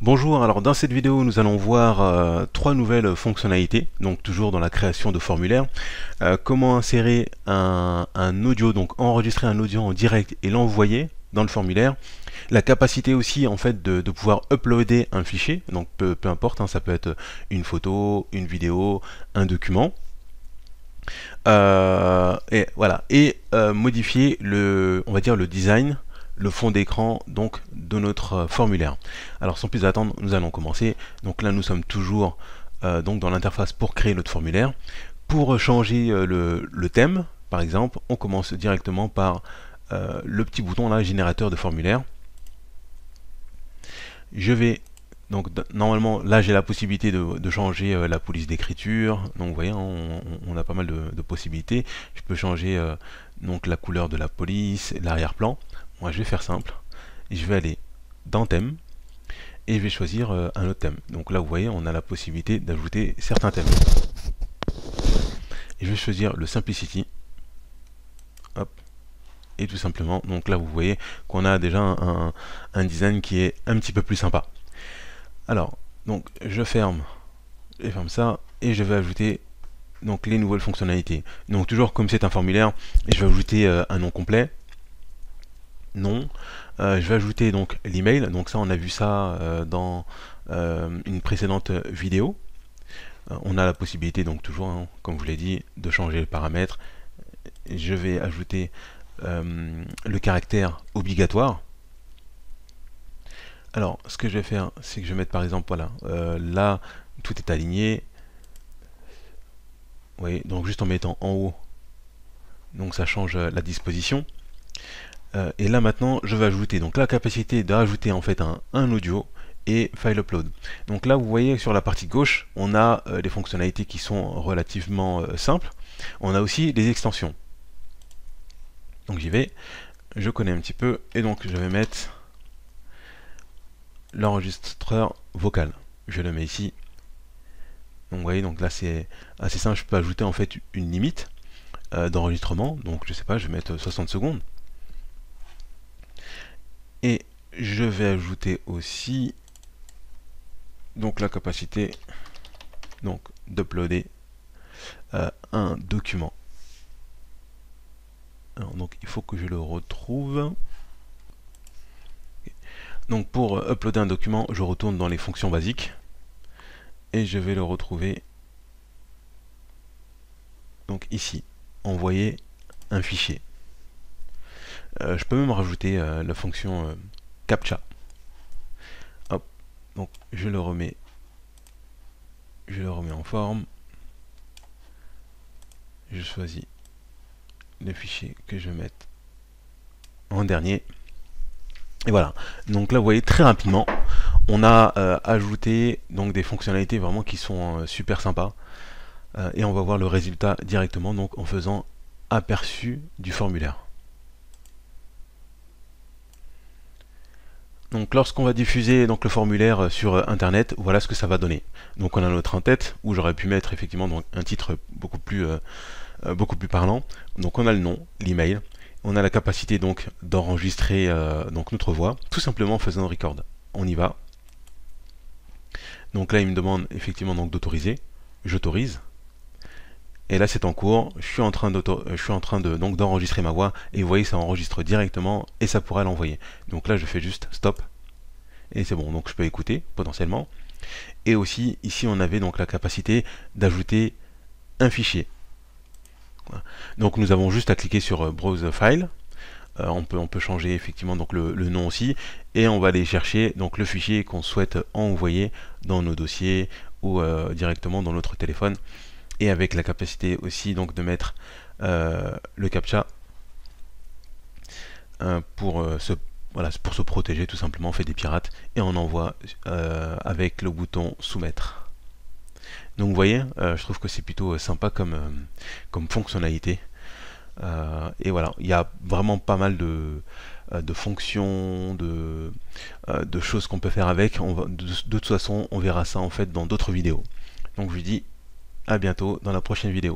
Bonjour, alors dans cette vidéo nous allons voir trois nouvelles fonctionnalités, donc toujours dans la création de formulaires. Comment insérer un audio, donc enregistrer un audio en direct et l'envoyer dans le formulaire. La capacité aussi en fait de pouvoir uploader un fichier, donc peu importe, hein, ça peut être une photo, une vidéo, un document. Et voilà, et modifier on va dire le design, le fond d'écran donc de notre formulaire. Alors sans plus attendre, nous allons commencer. Donc là nous sommes toujours donc dans l'interface pour créer notre formulaire. Pour changer le thème, par exemple, on commence directement par le petit bouton là, générateur de formulaire. Je vais donc normalement là j'ai la possibilité de changer la police d'écriture. Donc vous voyez, on a pas mal de possibilités. Je peux changer donc la couleur de la police, l'arrière-plan. Moi je vais faire simple. Je vais aller dans thème et je vais choisir un autre thème. Donc là vous voyez, on a la possibilité d'ajouter certains thèmes. Et je vais choisir le Simplicity. Hop. Et tout simplement, donc là vous voyez qu'on a déjà un design qui est un petit peu plus sympa. Alors, donc je ferme ça et je vais ajouter donc les nouvelles fonctionnalités. Donc toujours comme c'est un formulaire, je vais ajouter un nom complet, nom. Je vais ajouter donc l'email. Donc ça on a vu ça dans une précédente vidéo. On a la possibilité donc toujours, hein, comme je vous l'ai dit, de changer le paramètre. Je vais ajouter le caractère obligatoire. Alors, ce que je vais faire, c'est que je vais mettre par exemple, voilà, là, tout est aligné. Vous voyez, donc juste en mettant en haut, donc ça change la disposition. Et là maintenant, je vais ajouter donc la capacité d'ajouter en fait un audio et file upload. Donc là, vous voyez sur la partie gauche, on a les fonctionnalités qui sont relativement simples. On a aussi les extensions. Donc j'y vais, je connais un petit peu, et donc je vais mettre l'enregistreur vocal. Je le mets ici. Donc vous voyez, donc là c'est assez simple, je peux ajouter en fait une limite d'enregistrement. Donc je sais pas, je vais mettre 60 secondes. Et je vais ajouter aussi donc la capacité donc d'uploader un document. Alors, donc il faut que je le retrouve. Donc pour uploader un document, je retourne dans les fonctions basiques et je vais le retrouver donc ici, envoyer un fichier. Je peux même rajouter la fonction CAPTCHA. Hop, donc je le remets en forme. Je choisis le fichier que je vais mettre en dernier. Et voilà. Donc là, vous voyez très rapidement, on a ajouté donc des fonctionnalités vraiment qui sont super sympas. Et on va voir le résultat directement donc en faisant aperçu du formulaire. Donc lorsqu'on va diffuser donc le formulaire sur internet, voilà ce que ça va donner. Donc on a notre en-tête où j'aurais pu mettre effectivement donc un titre beaucoup plus parlant. Donc on a le nom, l'email, on a la capacité donc d'enregistrer donc notre voix, tout simplement en faisant record. On y va. Donc là il me demande effectivement donc d'autoriser. J'autorise. Et là c'est en cours, je suis en train donc d'enregistrer ma voix et vous voyez ça enregistre directement et ça pourra l'envoyer. Donc là je fais juste stop et c'est bon, donc je peux écouter potentiellement. Et aussi ici on avait donc la capacité d'ajouter un fichier. Voilà. Donc nous avons juste à cliquer sur browse file. On peut changer effectivement donc le nom aussi et on va aller chercher donc le fichier qu'on souhaite envoyer dans nos dossiers ou directement dans notre téléphone. Et avec la capacité aussi donc de mettre le CAPTCHA pour se protéger tout simplement, on fait des pirates et on envoie avec le bouton soumettre. Donc vous voyez, je trouve que c'est plutôt sympa comme fonctionnalité. Et voilà, il y a vraiment pas mal de fonctions, de choses qu'on peut faire avec. De toute façon, on verra ça en fait dans d'autres vidéos. Donc je vous dis à bientôt dans la prochaine vidéo.